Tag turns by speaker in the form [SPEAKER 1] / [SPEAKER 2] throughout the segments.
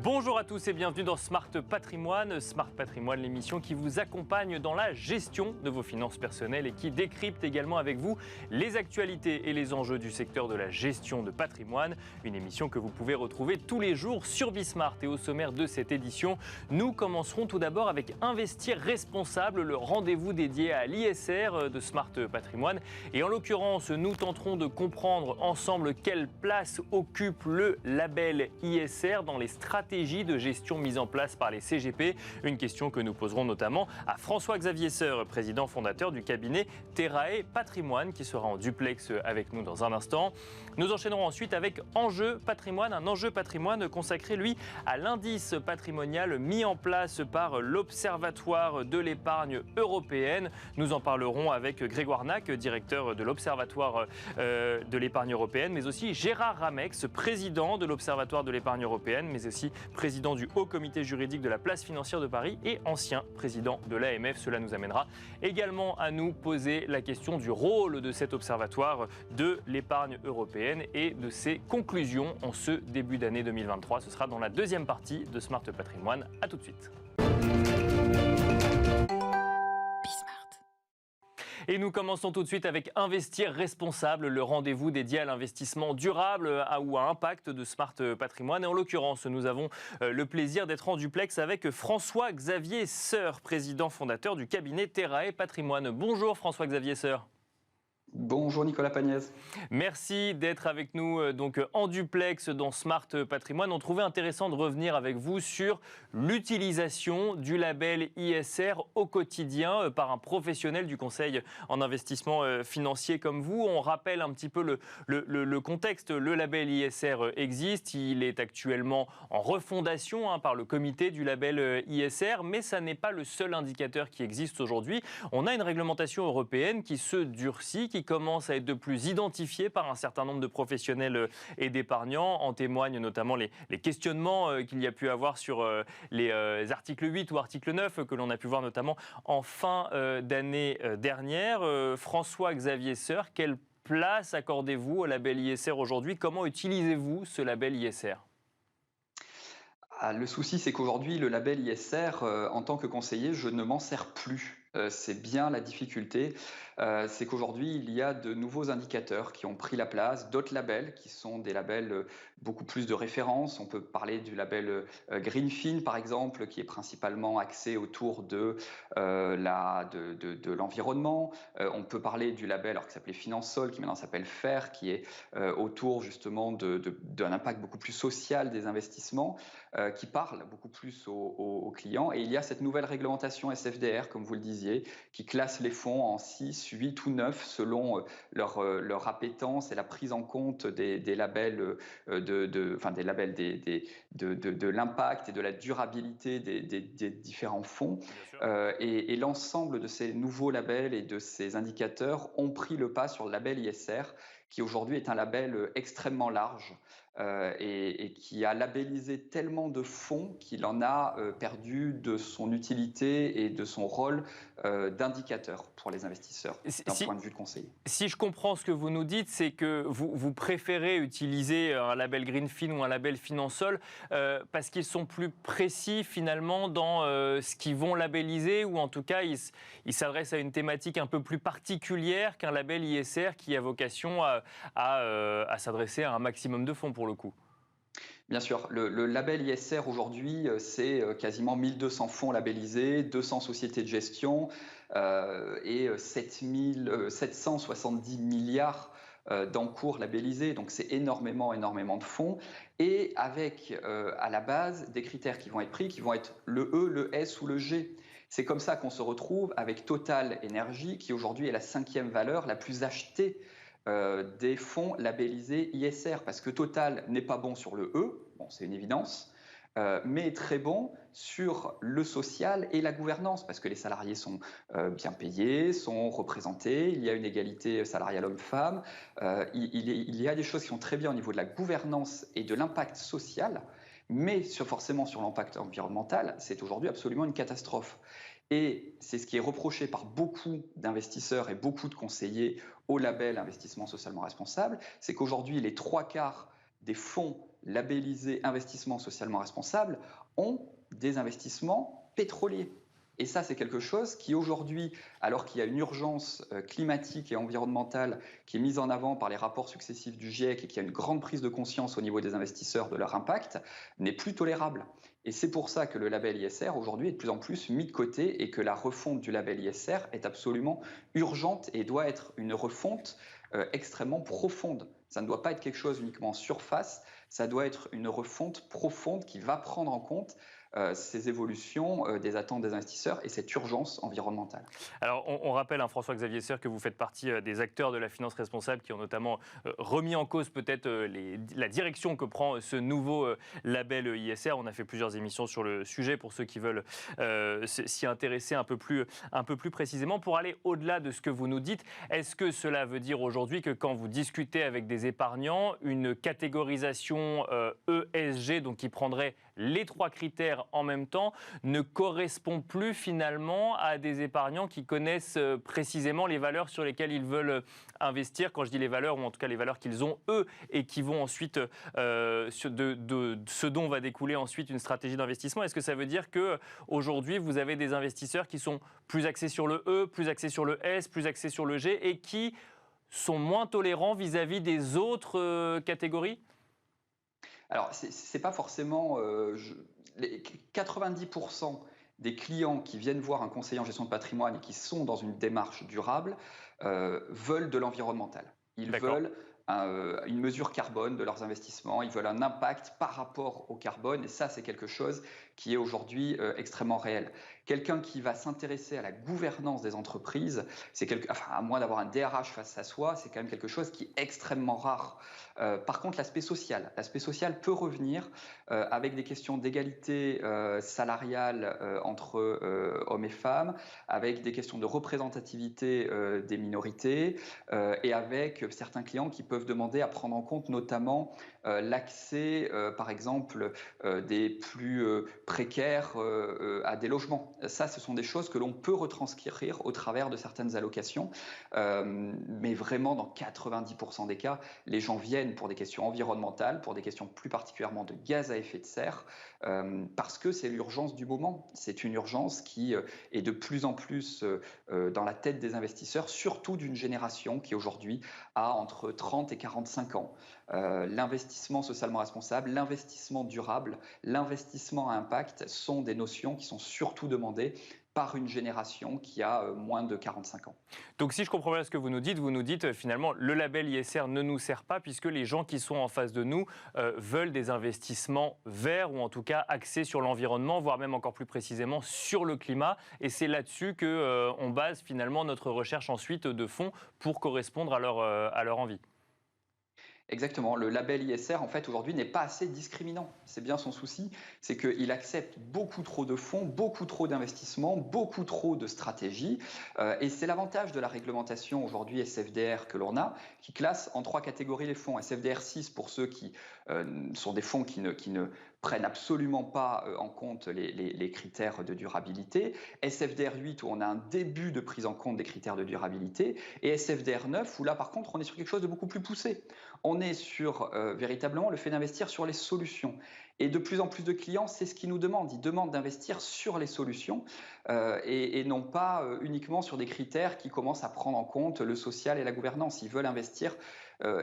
[SPEAKER 1] Bonjour à tous et bienvenue dans Smart Patrimoine. Smart Patrimoine, l'émission qui vous accompagne dans la gestion de vos finances personnelles et qui décrypte également avec vous les actualités et les enjeux du secteur de la gestion de patrimoine. Une émission que vous pouvez retrouver tous les jours sur Bismart. Et au sommaire de cette édition, nous commencerons tout d'abord avec Investir responsable, le rendez-vous dédié à l'ISR de Smart Patrimoine. Et en l'occurrence, nous tenterons de comprendre ensemble quelle place occupe le label ISR dans les stratégies de gestion mise en place par les CGP. Une question que nous poserons notamment à François-Xavier Seurre, président fondateur du cabinet Terrae Patrimoine, qui sera en duplex avec nous dans un instant. Nous enchaînerons ensuite avec Enjeu Patrimoine, un enjeu patrimoine consacré, lui, à l'indice patrimonial mis en place par l'Observatoire de l'épargne européenne. Nous en parlerons avec Grégoire Nac, directeur de l'Observatoire de l'épargne européenne, mais aussi Gérard Ramex, président de l'Observatoire de l'épargne européenne, mais aussi président du Haut Comité juridique de la place financière de Paris et ancien président de l'AMF. Cela nous amènera également à nous poser la question du rôle de cet observatoire de l'épargne européenne et de ses conclusions en ce début d'année 2023. Ce sera dans la deuxième partie de Smart Patrimoine. À tout de suite. Et nous commençons tout de suite avec Investir responsable, le rendez-vous dédié à l'investissement durable ou à impact de Smart Patrimoine. Et en l'occurrence, nous avons le plaisir d'être en duplex avec François-Xavier Seurre, président fondateur du cabinet Terrae Patrimoine. Bonjour François-Xavier Seurre.
[SPEAKER 2] Bonjour Nicolas Pagnès.
[SPEAKER 1] Merci d'être avec nous donc en duplex dans Smart Patrimoine. On trouvait intéressant de revenir avec vous sur l'utilisation du label ISR au quotidien par un professionnel du conseil en investissement financier comme vous. On rappelle un petit peu le contexte. Le label ISR existe, il est actuellement en refondation par le comité du label ISR, mais ça n'est pas le seul indicateur qui existe aujourd'hui. On a une réglementation européenne qui se durcit, qui commence à être de plus identifié par un certain nombre de professionnels et d'épargnants. En témoignent notamment les questionnements qu'il y a pu avoir sur les articles 8 ou article 9 que l'on a pu voir notamment en fin d'année dernière. François-Xavier Seurre, quelle place accordez-vous au label ISR aujourd'hui? Comment utilisez-vous ce label ISR?
[SPEAKER 2] Le souci, c'est qu'aujourd'hui, le label ISR, en tant que conseiller, je ne m'en sers plus. C'est bien la difficulté, c'est qu'aujourd'hui, il y a de nouveaux indicateurs qui ont pris la place, d'autres labels qui sont des labels beaucoup plus de référence. On peut parler du label Greenfin, par exemple, qui est principalement axé autour de l'environnement. On peut parler du label alors, qui s'appelait Finansol, qui maintenant s'appelle FAIR, qui est autour justement d'un impact beaucoup plus social des investissements, qui parle beaucoup plus aux clients. Et il y a cette nouvelle réglementation SFDR, comme vous le disiez, qui classe les fonds en 6, 8 ou 9 selon leur appétence et la prise en compte des labels de l'impact et de la durabilité des différents fonds. Et l'ensemble de ces nouveaux labels et de ces indicateurs ont pris le pas sur le label ISR, qui aujourd'hui est un label extrêmement large et qui a labellisé tellement de fonds qu'il en a perdu de son utilité et de son rôle d'indicateur pour les investisseurs d'un point de vue de conseiller.
[SPEAKER 1] Si je comprends ce que vous nous dites, c'est que vous préférez utiliser un label Greenfin ou un label Finansol parce qu'ils sont plus précis finalement dans ce qu'ils vont labelliser, ou en tout cas ils s'adressent à une thématique un peu plus particulière qu'un label ISR qui a vocation à s'adresser à un maximum de fonds pour le coup.
[SPEAKER 2] Bien sûr, le label ISR aujourd'hui, c'est quasiment 1200 fonds labellisés, 200 sociétés de gestion et 770 milliards d'encours labellisés. Donc c'est énormément de fonds. Et avec à la base des critères qui vont être pris, qui vont être le E, le S ou le G. C'est comme ça qu'on se retrouve avec Total Energy, qui aujourd'hui est la 5e valeur la plus achetée des fonds labellisés ISR, parce que Total n'est pas bon sur le E, bon, c'est une évidence, mais très bon sur le social et la gouvernance, parce que les salariés sont bien payés, sont représentés, il y a une égalité salariale homme-femme, il y a des choses qui sont très bien au niveau de la gouvernance et de l'impact social, mais forcément sur l'impact environnemental, c'est aujourd'hui absolument une catastrophe. Et c'est ce qui est reproché par beaucoup d'investisseurs et beaucoup de conseillers au label investissement socialement responsable, c'est qu'aujourd'hui les 3/4 des fonds labellisés investissement socialement responsable ont des investissements pétroliers. Et ça, c'est quelque chose qui aujourd'hui, alors qu'il y a une urgence climatique et environnementale qui est mise en avant par les rapports successifs du GIEC et qu'il y a une grande prise de conscience au niveau des investisseurs de leur impact, n'est plus tolérable. Et c'est pour ça que le label ISR aujourd'hui est de plus en plus mis de côté et que la refonte du label ISR est absolument urgente et doit être une refonte extrêmement profonde. Ça ne doit pas être quelque chose uniquement en surface, ça doit être une refonte profonde qui va prendre en compte ces évolutions des attentes des investisseurs et cette urgence environnementale.
[SPEAKER 1] Alors, on rappelle, hein, François-Xavier Serre, que vous faites partie des acteurs de la finance responsable qui ont notamment remis en cause peut-être la direction que prend ce nouveau label ISR. On a fait plusieurs émissions sur le sujet pour ceux qui veulent s'y intéresser un peu plus précisément. Pour aller au-delà de ce que vous nous dites, est-ce que cela veut dire aujourd'hui que quand vous discutez avec des épargnants, une catégorisation ESG, donc qui prendrait les 3 critères en même temps, ne correspond plus finalement à des épargnants qui connaissent précisément les valeurs sur lesquelles ils veulent investir. Quand je dis les valeurs, ou en tout cas les valeurs qu'ils ont eux, et qui vont ensuite, de ce dont va découler ensuite une stratégie d'investissement. Est-ce que ça veut dire qu'aujourd'hui, vous avez des investisseurs qui sont plus axés sur le E, plus axés sur le S, plus axés sur le G, et qui sont moins tolérants vis-à-vis des autres catégories ?
[SPEAKER 2] Alors, c'est pas forcément... les 90% des clients qui viennent voir un conseiller en gestion de patrimoine et qui sont dans une démarche durable veulent de l'environnemental. Ils veulent une mesure carbone de leurs investissements, ils veulent un impact par rapport au carbone, et ça, c'est quelque chose qui est aujourd'hui extrêmement réel. Quelqu'un qui va s'intéresser à la gouvernance des entreprises, à moins d'avoir un DRH face à soi, c'est quand même quelque chose qui est extrêmement rare. Par contre, l'aspect social peut revenir avec des questions d'égalité salariale entre hommes et femmes, avec des questions de représentativité des minorités et avec certains clients qui peuvent demander à prendre en compte notamment l'accès, par exemple, des plus précaires à des logements. Ça, ce sont des choses que l'on peut retranscrire au travers de certaines allocations, mais vraiment dans 90% des cas, les gens viennent pour des questions environnementales, pour des questions plus particulièrement de gaz à effet de serre, parce que c'est l'urgence du moment. C'est une urgence qui est de plus en plus dans la tête des investisseurs, surtout d'une génération qui aujourd'hui a entre 30 et 45 ans. L'investissement socialement responsable, l'investissement durable, l'investissement à impact sont des notions qui sont surtout demandées par une génération qui a moins de 45 ans.
[SPEAKER 1] Donc si je comprends bien ce que vous nous dites finalement le label ISR ne nous sert pas puisque les gens qui sont en face de nous veulent des investissements verts ou en tout cas axés sur l'environnement, voire même encore plus précisément sur le climat. Et c'est là-dessus qu'on base finalement notre recherche ensuite de fonds pour correspondre à leur envie.
[SPEAKER 2] Exactement. Le label ISR, en fait, aujourd'hui, n'est pas assez discriminant. C'est bien son souci, c'est qu'il accepte beaucoup trop de fonds, beaucoup trop d'investissements, beaucoup trop de stratégies. Et c'est l'avantage de la réglementation aujourd'hui SFDR que l'on a, qui classe en 3 catégories les fonds. SFDR 6 pour ceux qui sont des fonds qui ne prennent absolument pas en compte les critères de durabilité, SFDR 8 où on a un début de prise en compte des critères de durabilité, et SFDR 9 où là par contre on est sur quelque chose de beaucoup plus poussé. On est sur véritablement le fait d'investir sur les solutions. Et de plus en plus de clients, c'est ce qu'ils nous demandent. Ils demandent d'investir sur les solutions et non pas uniquement sur des critères qui commencent à prendre en compte le social et la gouvernance. Ils veulent investir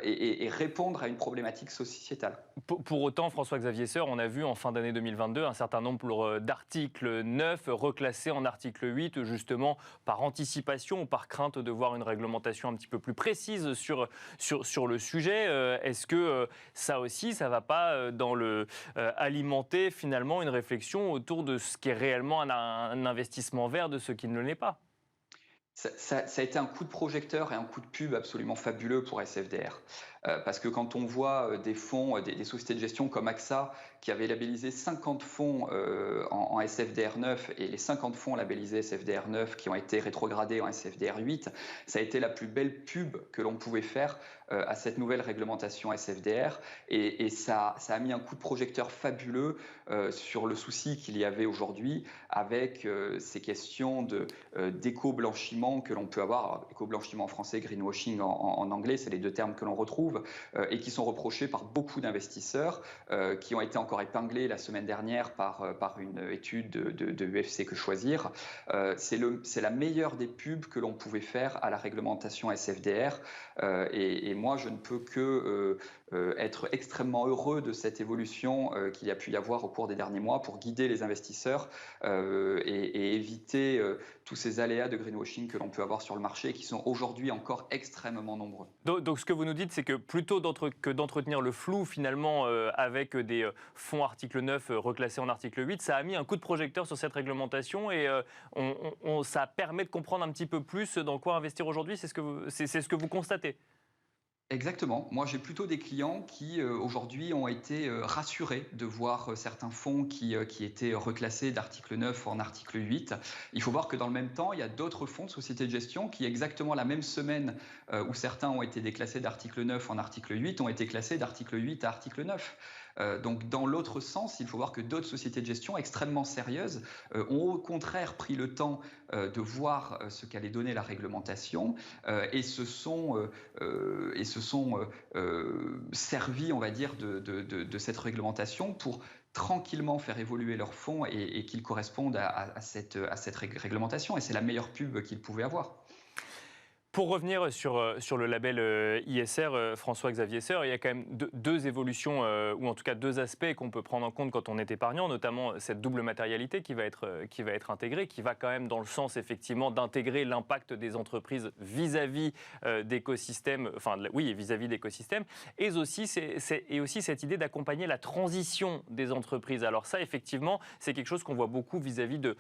[SPEAKER 2] et répondre à une problématique sociétale.
[SPEAKER 1] Pour autant, François-Xavier Serre, on a vu en fin d'année 2022 un certain nombre d'articles 9 reclassés en article 8, justement par anticipation ou par crainte de voir une réglementation un petit peu plus précise sur le sujet. Est-ce que ça aussi, ça ne va pas alimenter finalement une réflexion autour de ce qui est réellement un investissement vert de ce qui ne l'est pas ?
[SPEAKER 2] Ça a été un coup de projecteur et un coup de pub absolument fabuleux pour SFDR. Parce que quand on voit des fonds, des sociétés de gestion comme AXA, qui avaient labellisé 50 fonds en SFDR 9 et les 50 fonds labellisés SFDR 9 qui ont été rétrogradés en SFDR 8, ça a été la plus belle pub que l'on pouvait faire à cette nouvelle réglementation SFDR. Et ça a mis un coup de projecteur fabuleux sur le souci qu'il y avait aujourd'hui avec ces questions d'éco-blanchiment que l'on peut avoir. Éco-blanchiment en français, greenwashing en anglais, c'est les 2 termes que l'on retrouve. trouve, et qui sont reprochés par beaucoup d'investisseurs, qui ont été encore épinglés la semaine dernière par une étude de UFC Que Choisir. C'est la meilleure des pubs que l'on pouvait faire à la réglementation SFDR, et moi je ne peux que être extrêmement heureux de cette évolution qu'il y a pu y avoir au cours des derniers mois pour guider les investisseurs et éviter tous ces aléas de greenwashing que l'on peut avoir sur le marché et qui sont aujourd'hui encore extrêmement nombreux.
[SPEAKER 1] Donc ce que vous nous dites, c'est que plutôt que d'entretenir le flou finalement avec des fonds article 9 reclassés en article 8, ça a mis un coup de projecteur sur cette réglementation et ça permet de comprendre un petit peu plus dans quoi investir aujourd'hui. C'est ce que vous constatez?
[SPEAKER 2] Exactement. Moi, j'ai plutôt des clients qui, aujourd'hui, ont été rassurés de voir certains fonds qui étaient reclassés d'article 9 en article 8. Il faut voir que dans le même temps, il y a d'autres fonds de sociétés de gestion qui, exactement la même semaine où certains ont été déclassés d'article 9 en article 8, ont été classés d'article 8 à article 9. Donc dans l'autre sens, il faut voir que d'autres sociétés de gestion extrêmement sérieuses ont au contraire pris le temps de voir ce qu'allait donner la réglementation et se sont servis, on va dire, de cette réglementation pour tranquillement faire évoluer leurs fonds et qu'ils correspondent à cette réglementation. Et c'est la meilleure pub qu'ils pouvaient avoir.
[SPEAKER 1] Pour revenir sur le label ISR, François-Xavier Seur, il y a quand même deux évolutions, ou en tout cas deux aspects qu'on peut prendre en compte quand on est épargnant, notamment cette double matérialité qui va être intégrée, qui va quand même dans le sens effectivement d'intégrer l'impact des entreprises vis-à-vis d'écosystèmes, vis-à-vis d'écosystèmes, et aussi cette idée d'accompagner la transition des entreprises. Alors ça, effectivement, c'est quelque chose qu'on voit beaucoup vis-à-vis de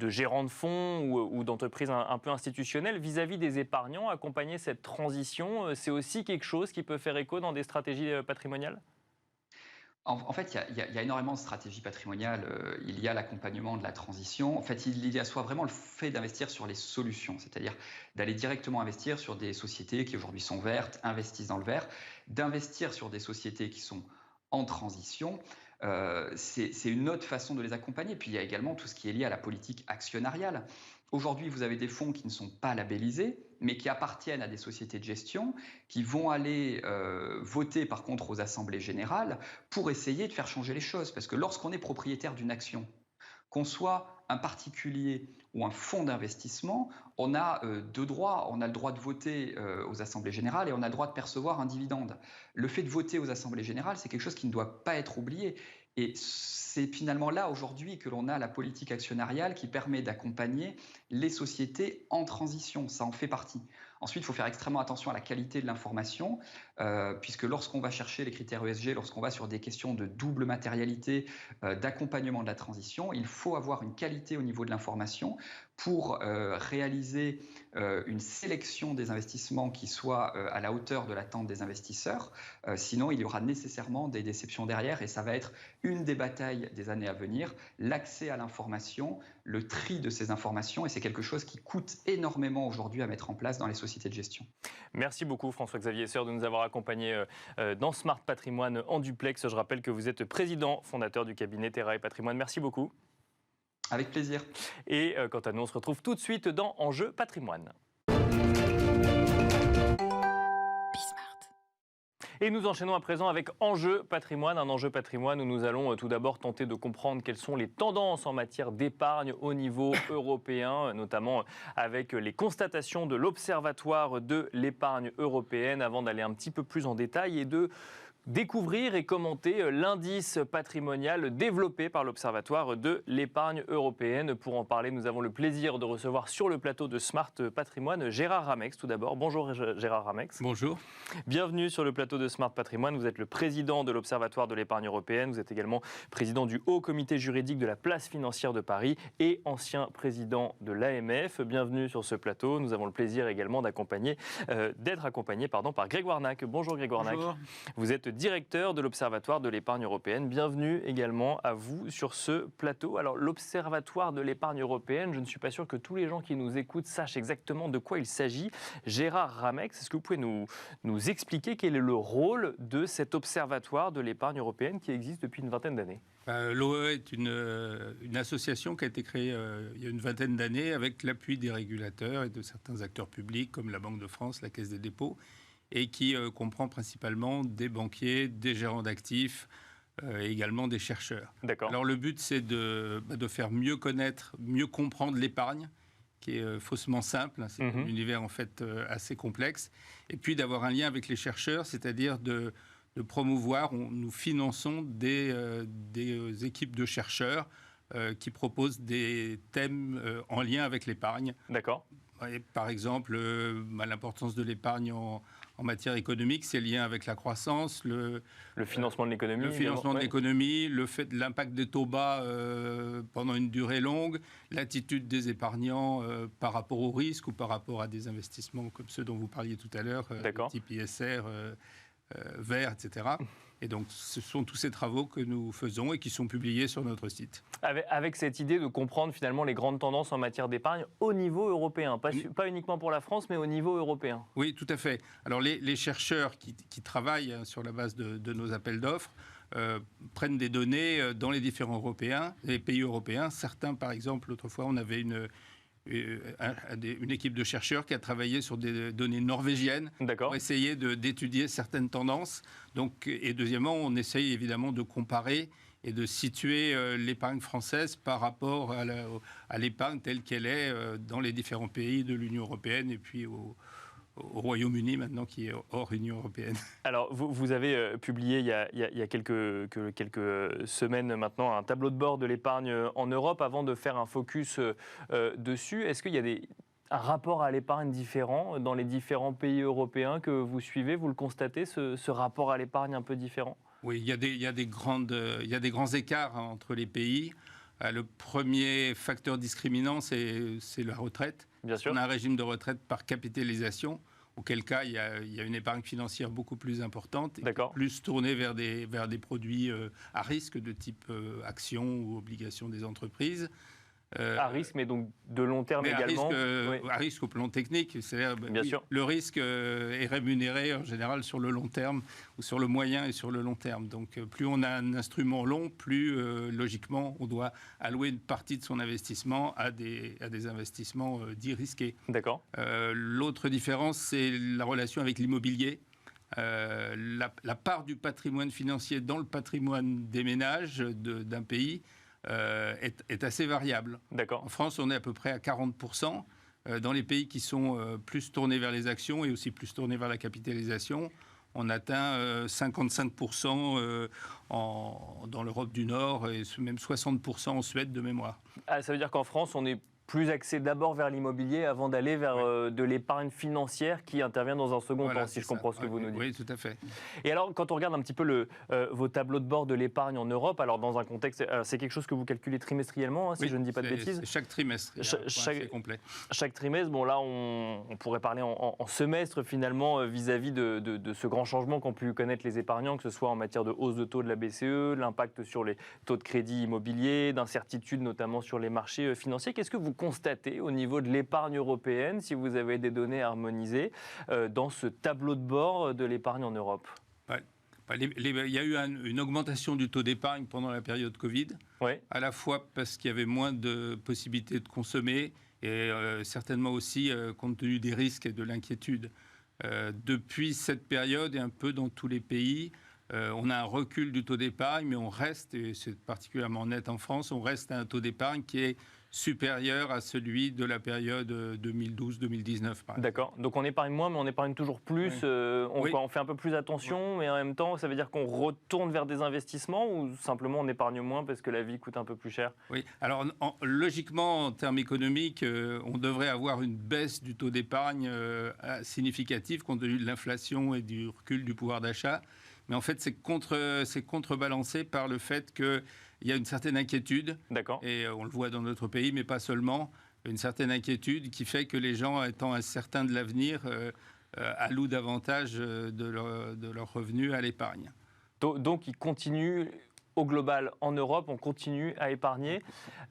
[SPEAKER 1] gérants de fonds ou d'entreprises un peu institutionnelles, vis-à-vis des épargnants, accompagner cette transition, c'est aussi quelque chose qui peut faire écho dans des stratégies patrimoniales?
[SPEAKER 2] En fait, il y a énormément de stratégies patrimoniales. Il y a l'accompagnement de la transition. En fait, il y a soit vraiment le fait d'investir sur les solutions, c'est-à-dire d'aller directement investir sur des sociétés qui aujourd'hui sont vertes, investissent dans le vert, d'investir sur des sociétés qui sont en transition. C'est une autre façon de les accompagner. Puis il y a également tout ce qui est lié à la politique actionnariale. Aujourd'hui, vous avez des fonds qui ne sont pas labellisés, mais qui appartiennent à des sociétés de gestion, qui vont aller voter par contre aux assemblées générales pour essayer de faire changer les choses. Parce que lorsqu'on est propriétaire d'une action, qu'on soit un particulier ou un fonds d'investissement, on a deux droits. On a le droit de voter aux assemblées générales et on a le droit de percevoir un dividende. Le fait de voter aux assemblées générales, c'est quelque chose qui ne doit pas être oublié. Et c'est finalement là aujourd'hui que l'on a la politique actionnariale qui permet d'accompagner les sociétés en transition. Ça en fait partie. Ensuite, il faut faire extrêmement attention à la qualité de l'information, puisque lorsqu'on va chercher les critères ESG, lorsqu'on va sur des questions de double matérialité, d'accompagnement de la transition, il faut avoir une qualité au niveau de l'information pour réaliser une sélection des investissements qui soit à la hauteur de l'attente des investisseurs. Sinon, il y aura nécessairement des déceptions derrière et ça va être une des batailles des années à venir, l'accès à l'information, le tri de ces informations, et c'est quelque chose qui coûte énormément aujourd'hui à mettre en place dans les sociétés de gestion.
[SPEAKER 1] Merci beaucoup François-Xavier Seur de nous avoir accompagnés dans Smart Patrimoine en duplex. Je rappelle que vous êtes président fondateur du cabinet Terra et Patrimoine. Merci beaucoup.
[SPEAKER 2] Avec plaisir.
[SPEAKER 1] Et quant à nous, on se retrouve tout de suite dans Enjeu Patrimoine. Et nous enchaînons à présent avec Enjeu Patrimoine, un enjeu patrimoine où nous allons tout d'abord tenter de comprendre quelles sont les tendances en matière d'épargne au niveau européen, notamment avec les constatations de l'Observatoire de l'épargne européenne, avant d'aller un petit peu plus en détail et de découvrir et commenter l'indice patrimonial développé par l'Observatoire de l'épargne européenne. Pour en parler, nous avons le plaisir de recevoir sur le plateau de Smart Patrimoine Gérard Ramex. Tout d'abord, bonjour Gérard Ramex.
[SPEAKER 3] Bonjour.
[SPEAKER 1] Bienvenue sur le plateau de Smart Patrimoine. Vous êtes le président de l'Observatoire de l'épargne européenne. Vous êtes également président du Haut Comité juridique de la place financière de Paris et ancien président de l'AMF. Bienvenue sur ce plateau. Nous avons le plaisir également d'être accompagné par Grégoire Nac. Bonjour Grégoire Nac. Vous êtes directeur de l'Observatoire de l'épargne européenne. Bienvenue également à vous sur ce plateau. Alors, l'Observatoire de l'épargne européenne, je ne suis pas sûr que tous les gens qui nous écoutent sachent exactement de quoi il s'agit. Gérard Ramex, est-ce que vous pouvez nous expliquer quel est le rôle de cet Observatoire de l'épargne européenne qui existe depuis une vingtaine d'années ?
[SPEAKER 3] L'OE est une association qui a été créée il y a une vingtaine d'années avec l'appui des régulateurs et de certains acteurs publics comme la Banque de France, la Caisse des dépôts, et qui comprend principalement des banquiers, des gérants d'actifs, et également des chercheurs.
[SPEAKER 1] D'accord.
[SPEAKER 3] Alors le but, c'est de faire mieux connaître, mieux comprendre l'épargne, qui est faussement simple. C'est un univers en fait assez complexe. Et puis d'avoir un lien avec les chercheurs, c'est-à-dire de promouvoir. Nous finançons des équipes de chercheurs qui proposent des thèmes en lien avec l'épargne.
[SPEAKER 1] D'accord.
[SPEAKER 3] Et par exemple, l'importance de l'épargne en matière économique, c'est lié avec la croissance, le
[SPEAKER 1] financement de l'économie.
[SPEAKER 3] Le financement de l'économie, l'impact des taux bas pendant une durée longue, l'attitude des épargnants par rapport au risque ou par rapport à des investissements comme ceux dont vous parliez tout à l'heure, type ISR, vert, etc. Et donc, ce sont tous ces travaux que nous faisons et qui sont publiés sur notre site.
[SPEAKER 1] Avec cette idée de comprendre finalement les grandes tendances en matière d'épargne au niveau européen, pas uniquement pour la France, mais au niveau européen.
[SPEAKER 3] Oui, tout à fait. Alors, les chercheurs qui travaillent sur la base de nos appels d'offres prennent des données dans les différents les pays européens. Certains, par exemple, autrefois, on avait une équipe de chercheurs qui a travaillé sur des données norvégiennes pour essayer d'étudier certaines tendances. Donc, et deuxièmement, on essaye évidemment de comparer et de situer l'épargne française par rapport à l'épargne telle qu'elle est dans les différents pays de l'Union européenne et puis au Royaume-Uni maintenant qui est hors Union européenne. Alors
[SPEAKER 1] vous avez publié il y a quelques semaines maintenant un tableau de bord de l'épargne en Europe avant de faire un focus dessus. Est-ce qu'il y a un rapport à l'épargne différent dans les différents pays européens que vous suivez? Vous le constatez, ce rapport à l'épargne un peu différent?
[SPEAKER 3] Oui, il y a des grands écarts entre les pays. Le premier facteur discriminant, c'est la retraite.
[SPEAKER 1] Bien sûr.
[SPEAKER 3] On a un régime de retraite par capitalisation, auquel cas il y a une épargne financière beaucoup plus importante, plus tournée vers des produits à risque de type actions ou obligations des entreprises.
[SPEAKER 1] À risque, mais donc de long terme également.
[SPEAKER 3] À risque au plan technique. C'est-à-dire, le risque est rémunéré en général sur le long terme, ou sur le moyen et sur le long terme. Donc plus on a un instrument long, plus logiquement on doit allouer une partie de son investissement à des investissements dits risqués.
[SPEAKER 1] D'accord.
[SPEAKER 3] L'autre différence, c'est la relation avec l'immobilier. La part du patrimoine financier dans le patrimoine des ménages d'un pays est assez variable.
[SPEAKER 1] D'accord.
[SPEAKER 3] En France, on est à peu près à 40%. Dans les pays qui sont plus tournés vers les actions et aussi plus tournés vers la capitalisation, on atteint 55% dans l'Europe du Nord et même 60% en Suède de mémoire.
[SPEAKER 1] Ah, ça veut dire qu'en France, on est plus axé d'abord vers l'immobilier avant d'aller vers de l'épargne financière qui intervient dans un second temps, si je comprends ce que vous nous dites.
[SPEAKER 3] Oui, tout à fait.
[SPEAKER 1] Et alors, quand on regarde un petit peu vos tableaux de bord de l'épargne en Europe, alors dans un contexte, c'est quelque chose que vous calculez trimestriellement, si je ne dis pas de bêtises.
[SPEAKER 3] Chaque trimestre, c'est complet.
[SPEAKER 1] Chaque trimestre, bon là, on pourrait parler en semestre finalement vis-à-vis de ce grand changement qu'ont pu connaître les épargnants, que ce soit en matière de hausse de taux de la BCE, l'impact sur les taux de crédit immobilier, d'incertitude notamment sur les marchés financiers. Qu'est-ce que vous constatez au niveau de l'épargne européenne, si vous avez des données harmonisées, dans ce tableau de bord de l'épargne en Europe?
[SPEAKER 3] Il y a eu une augmentation du taux d'épargne pendant la période Covid, à la fois parce qu'il y avait moins de possibilités de consommer et certainement aussi compte tenu des risques et de l'inquiétude. Depuis cette période et un peu dans tous les pays, on a un recul du taux d'épargne, mais on reste, et c'est particulièrement net en France, on reste à un taux d'épargne qui est supérieur à celui de la période 2012-2019.
[SPEAKER 1] D'accord. Donc on épargne moins, mais on épargne toujours plus. On fait un peu plus attention, mais en même temps, ça veut dire qu'on retourne vers des investissements ou simplement on épargne moins parce que la vie coûte un peu plus cher?
[SPEAKER 3] Oui. Alors logiquement, en termes économiques, on devrait avoir une baisse du taux d'épargne significative compte tenu de l'inflation et du recul du pouvoir d'achat. Mais en fait, c'est contrebalancé par le fait qu'il y a une certaine inquiétude.
[SPEAKER 1] D'accord.
[SPEAKER 3] Et on le voit dans notre pays, mais pas seulement. Une certaine inquiétude qui fait que les gens, étant incertains de l'avenir, allouent davantage de leurs revenus à l'épargne.
[SPEAKER 1] Donc, ils continuent, au global, en Europe, on continue à épargner.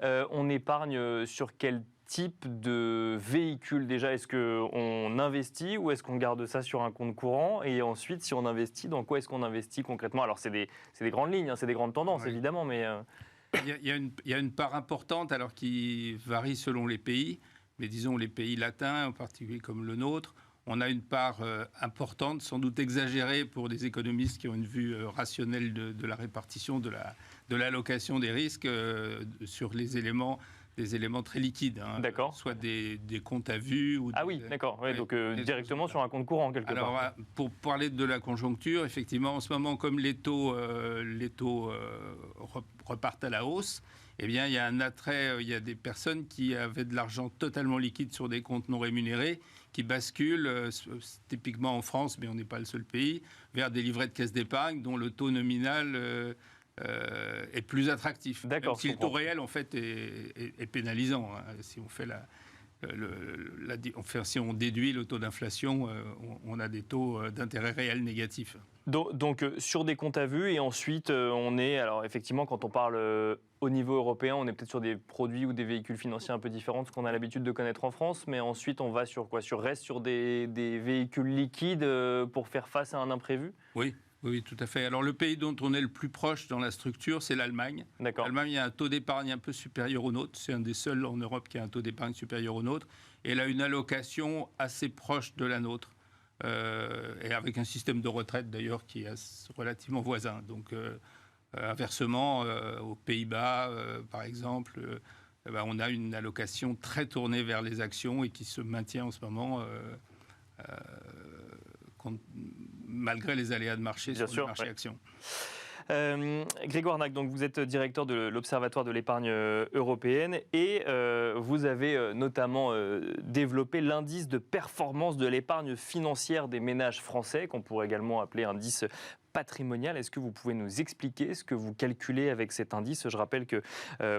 [SPEAKER 1] On épargne sur quel type de véhicule déjà? Est-ce qu'on investit ou est-ce qu'on garde ça sur un compte courant? Et ensuite, si on investit, dans quoi est-ce qu'on investit concrètement? Alors, c'est des grandes lignes, c'est des grandes tendances, évidemment, mais...
[SPEAKER 3] Il y a une part importante, alors qui varie selon les pays, mais disons les pays latins, en particulier comme le nôtre, on a une part importante, sans doute exagérée pour des économistes qui ont une vue rationnelle de la répartition, de l'allocation des risques sur des éléments très liquides.
[SPEAKER 1] D'accord.
[SPEAKER 3] Soit des comptes à vue.
[SPEAKER 1] D'accord. Ouais, donc directement sur un compte courant, quelque part.
[SPEAKER 3] Alors, pour parler de la conjoncture, effectivement, en ce moment, comme les taux repartent à la hausse, eh bien, il y a un attrait, il y a des personnes qui avaient de l'argent totalement liquide sur des comptes non rémunérés, qui basculent, typiquement en France, mais on n'est pas le seul pays, vers des livrets de caisse d'épargne dont le taux nominal est plus attractif.
[SPEAKER 1] D'accord.
[SPEAKER 3] Même si le taux réel, en fait, est pénalisant. Si on fait si on déduit le taux d'inflation, on a des taux d'intérêt réels négatifs.
[SPEAKER 1] Donc sur des comptes à vue, et ensuite on est, alors effectivement quand on parle au niveau européen, on est peut-être sur des produits ou des véhicules financiers un peu différents de ce qu'on a l'habitude de connaître en France, mais ensuite on va sur quoi? Reste sur des véhicules liquides pour faire face à un imprévu?
[SPEAKER 3] Oui, tout à fait. Alors le pays dont on est le plus proche dans la structure, c'est l'Allemagne.
[SPEAKER 1] D'accord.
[SPEAKER 3] L'Allemagne a un taux d'épargne un peu supérieur au nôtre. C'est un des seuls en Europe qui a un taux d'épargne supérieur au nôtre. Et elle a une allocation assez proche de la nôtre. Et avec un système de retraite d'ailleurs qui est relativement voisin. Donc inversement, aux Pays-Bas, par exemple, on a une allocation très tournée vers les actions et qui se maintient en ce moment malgré les aléas de marché sur le marché actions.
[SPEAKER 1] Grégoire Nac, donc vous êtes directeur de l'Observatoire de l'épargne européenne et vous avez notamment développé l'indice de performance de l'épargne financière des ménages français, qu'on pourrait également appeler indice patrimonial. Est-ce que vous pouvez nous expliquer ce que vous calculez avec cet indice? Je rappelle que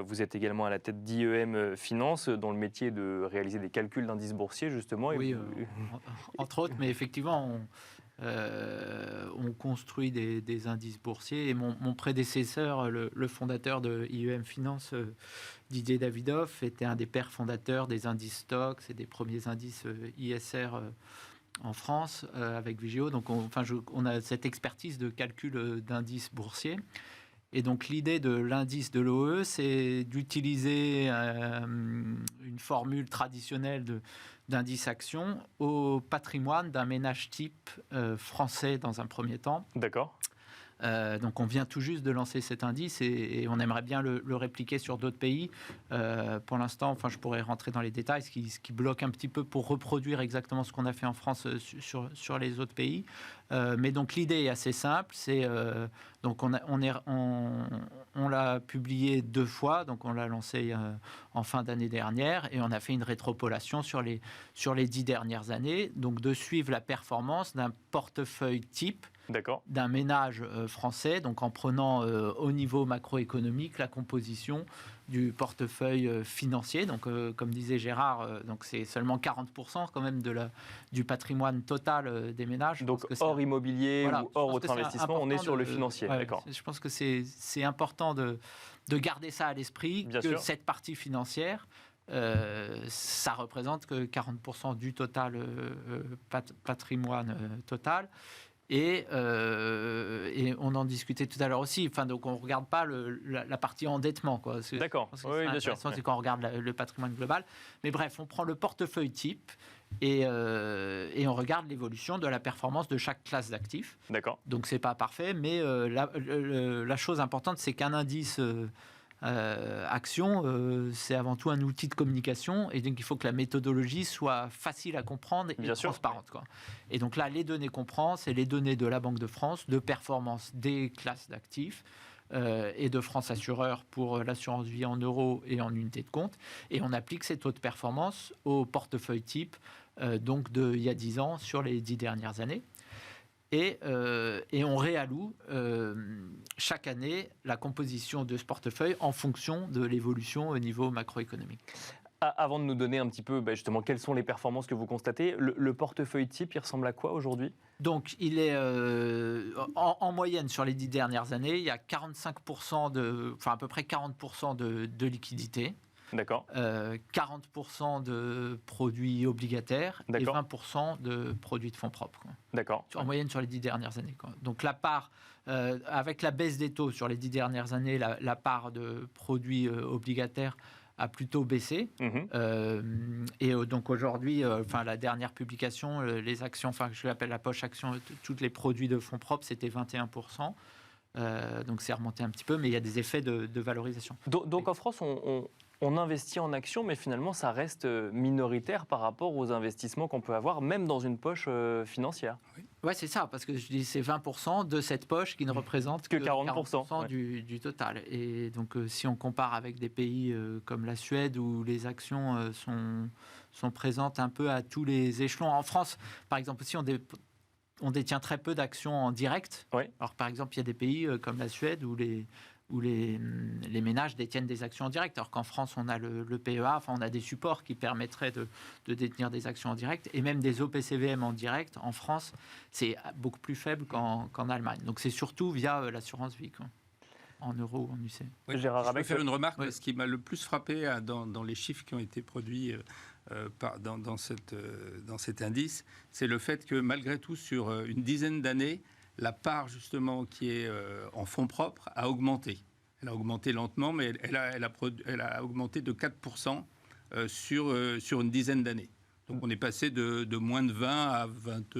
[SPEAKER 1] vous êtes également à la tête d'IEM Finance, dont le métier est de réaliser des calculs d'indices boursiers, justement.
[SPEAKER 4] Oui, entre autres, mais effectivement, on construit des indices boursiers. Et mon prédécesseur, le fondateur de IEM Finance, Didier Davidoff, était un des pères fondateurs des indices stocks et des premiers indices ISR en France avec Vigeo. Donc on a cette expertise de calcul d'indices boursiers. Et donc l'idée de l'indice de l'OE, c'est d'utiliser une formule traditionnelle d'indice action au patrimoine d'un ménage type français dans un premier temps.
[SPEAKER 1] D'accord.
[SPEAKER 4] Donc on vient tout juste de lancer cet indice et on aimerait bien le répliquer sur d'autres pays. Pour l'instant, je pourrais rentrer dans les détails, ce qui bloque un petit peu pour reproduire exactement ce qu'on a fait en France sur les autres pays. Mais donc l'idée est assez simple. Donc on l'a publié 2 fois. Donc on l'a lancé en fin d'année dernière et on a fait une rétropolation sur les 10 dernières années. Donc de suivre la performance d'un portefeuille type.
[SPEAKER 1] D'accord.
[SPEAKER 4] D'un ménage français, donc en prenant au niveau macroéconomique la composition du portefeuille financier. Donc, comme disait Gérard, donc c'est seulement 40% quand même du patrimoine total des ménages.
[SPEAKER 1] Donc hors immobilier ou hors autre investissement, on est sur le financier.
[SPEAKER 4] Ouais,
[SPEAKER 1] d'accord.
[SPEAKER 4] Je pense que c'est important de garder ça à l'esprit,
[SPEAKER 1] Bien
[SPEAKER 4] que
[SPEAKER 1] sûr.
[SPEAKER 4] cette partie financière, ça représente que 40% du total patrimoine total. Et on en discutait tout à l'heure aussi. Donc on ne regarde pas la partie endettement, quoi.
[SPEAKER 1] D'accord. Oui, bien sûr.
[SPEAKER 4] C'est quand on regarde le patrimoine global. Mais bref, on prend le portefeuille type et on regarde l'évolution de la performance de chaque classe d'actifs.
[SPEAKER 1] D'accord.
[SPEAKER 4] Donc c'est pas parfait, mais la chose importante, c'est qu'un indice action, c'est avant tout un outil de communication et donc il faut que la méthodologie soit facile à comprendre et transparente, quoi. Et donc là, les données qu'on prend, c'est les données de la Banque de France, de performance des classes d'actifs et de France Assureur pour l'assurance vie en euros et en unité de compte. Et on applique ces taux de performance au portefeuille type donc d'il y a 10 ans sur les 10 dernières années. Et on réalloue chaque année la composition de ce portefeuille en fonction de l'évolution au niveau macroéconomique.
[SPEAKER 1] Avant de nous donner un petit peu justement quelles sont les performances que vous constatez, le portefeuille type, il ressemble à quoi aujourd'hui?
[SPEAKER 4] Donc il est en moyenne sur les 10 dernières années, il y a 45% à peu près 40% de liquidité.
[SPEAKER 1] D'accord.
[SPEAKER 4] 40% de produits obligataires.
[SPEAKER 1] D'accord.
[SPEAKER 4] Et 20% de produits de fonds propres, quoi.
[SPEAKER 1] D'accord.
[SPEAKER 4] En moyenne sur les 10 dernières années, quoi. Donc la part, avec la baisse des taux sur les 10 dernières années, la part de produits obligataires a plutôt baissé. Donc aujourd'hui, la dernière publication, les actions, je l'appelle la poche action, tous les produits de fonds propres, c'était 21%. Donc c'est remonté un petit peu, mais il y a des effets de valorisation.
[SPEAKER 1] Donc en France, on investit en actions, mais finalement, ça reste minoritaire par rapport aux investissements qu'on peut avoir, même dans une poche financière.
[SPEAKER 4] Oui, c'est ça, parce que je dis c'est 20% de cette poche qui ne représente que 40% du total. Et donc, si on compare avec des pays comme la Suède, où les actions sont présentes un peu à tous les échelons. En France, par exemple, aussi, on détient très peu d'actions en direct.
[SPEAKER 1] Oui.
[SPEAKER 4] Alors, par exemple, il y a des pays comme la Suède où les ménages détiennent des actions en direct, alors qu'en France, on a le PEA, on a des supports qui permettraient de détenir des actions en direct, et même des OPCVM en direct, en France, c'est beaucoup plus faible qu'en Allemagne. Donc c'est surtout via l'assurance vie, en euros ou en UC.
[SPEAKER 3] Oui, je peux faire une remarque, ce qui m'a le plus frappé dans les chiffres qui ont été produits dans cet indice, c'est le fait que malgré tout, sur une dizaine d'années, la part justement qui est en fonds propres a augmenté. Elle a augmenté lentement, mais elle a augmenté de 4% sur une dizaine d'années. Donc on est passé de moins de 20 à 20.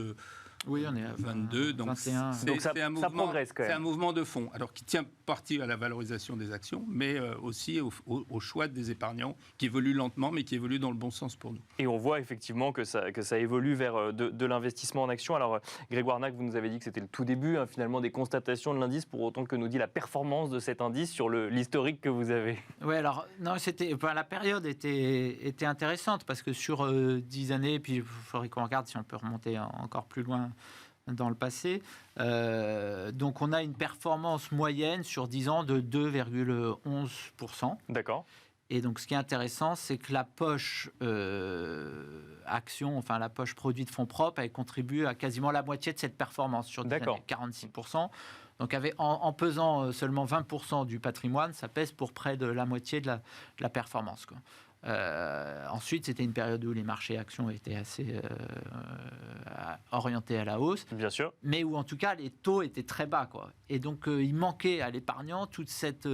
[SPEAKER 4] Oui, on est à
[SPEAKER 3] 22, donc
[SPEAKER 4] 21.
[SPEAKER 1] Donc ça progresse quand même.
[SPEAKER 3] C'est un mouvement de fond, alors qui tient partie à la valorisation des actions, mais aussi au choix des épargnants, qui évoluent lentement, mais qui évoluent dans le bon sens pour nous.
[SPEAKER 1] Et on voit effectivement que ça évolue vers de l'investissement en actions. Alors, Grégoire Nac, vous nous avez dit que c'était le tout début, finalement, des constatations de l'indice, pour autant que nous dit la performance de cet indice sur l'historique que vous avez.
[SPEAKER 4] Oui, alors, non, la période était intéressante, parce que sur 10 années, puis il faudrait qu'on regarde si on peut remonter encore plus loin dans le passé. Donc, on a une performance moyenne sur 10 ans de 2,11%.
[SPEAKER 1] D'accord.
[SPEAKER 4] Et donc, ce qui est intéressant, c'est que la poche action, la poche produit de fonds propres, elle contribue à quasiment la moitié de cette performance sur 10 années, 46%. Donc, en pesant seulement 20% du patrimoine, ça pèse pour près de la moitié de la performance, quoi. Ensuite, c'était une période où les marchés actions étaient assez orientés à la hausse.
[SPEAKER 1] Bien sûr.
[SPEAKER 4] Mais où, en tout cas, les taux étaient très bas, quoi. Et donc, il manquait à l'épargnant toute cette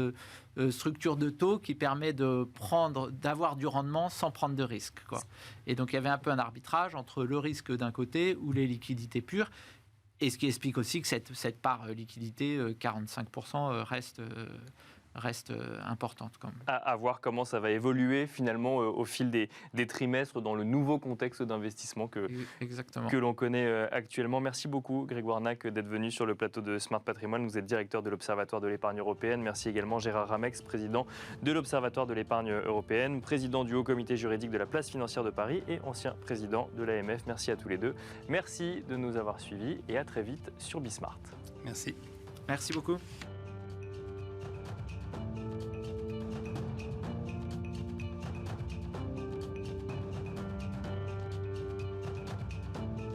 [SPEAKER 4] structure de taux qui permet d'avoir du rendement sans prendre de risque, quoi. Et donc, il y avait un peu un arbitrage entre le risque d'un côté ou les liquidités pures. Et ce qui explique aussi que cette part liquidité, 45%, reste importante quand même.
[SPEAKER 1] À voir comment ça va évoluer finalement au fil des trimestres dans le nouveau contexte d'investissement que l'on connaît actuellement. Merci beaucoup Grégoire Nac d'être venu sur le plateau de Smart Patrimoine. Vous êtes directeur de l'Observatoire de l'épargne européenne. Merci également Gérard Ramex, président de l'Observatoire de l'épargne européenne, président du Haut Comité juridique de la place financière de Paris et ancien président de l'AMF. Merci à tous les deux. Merci de nous avoir suivis et à très vite sur Bismart.
[SPEAKER 3] Merci.
[SPEAKER 4] Merci beaucoup.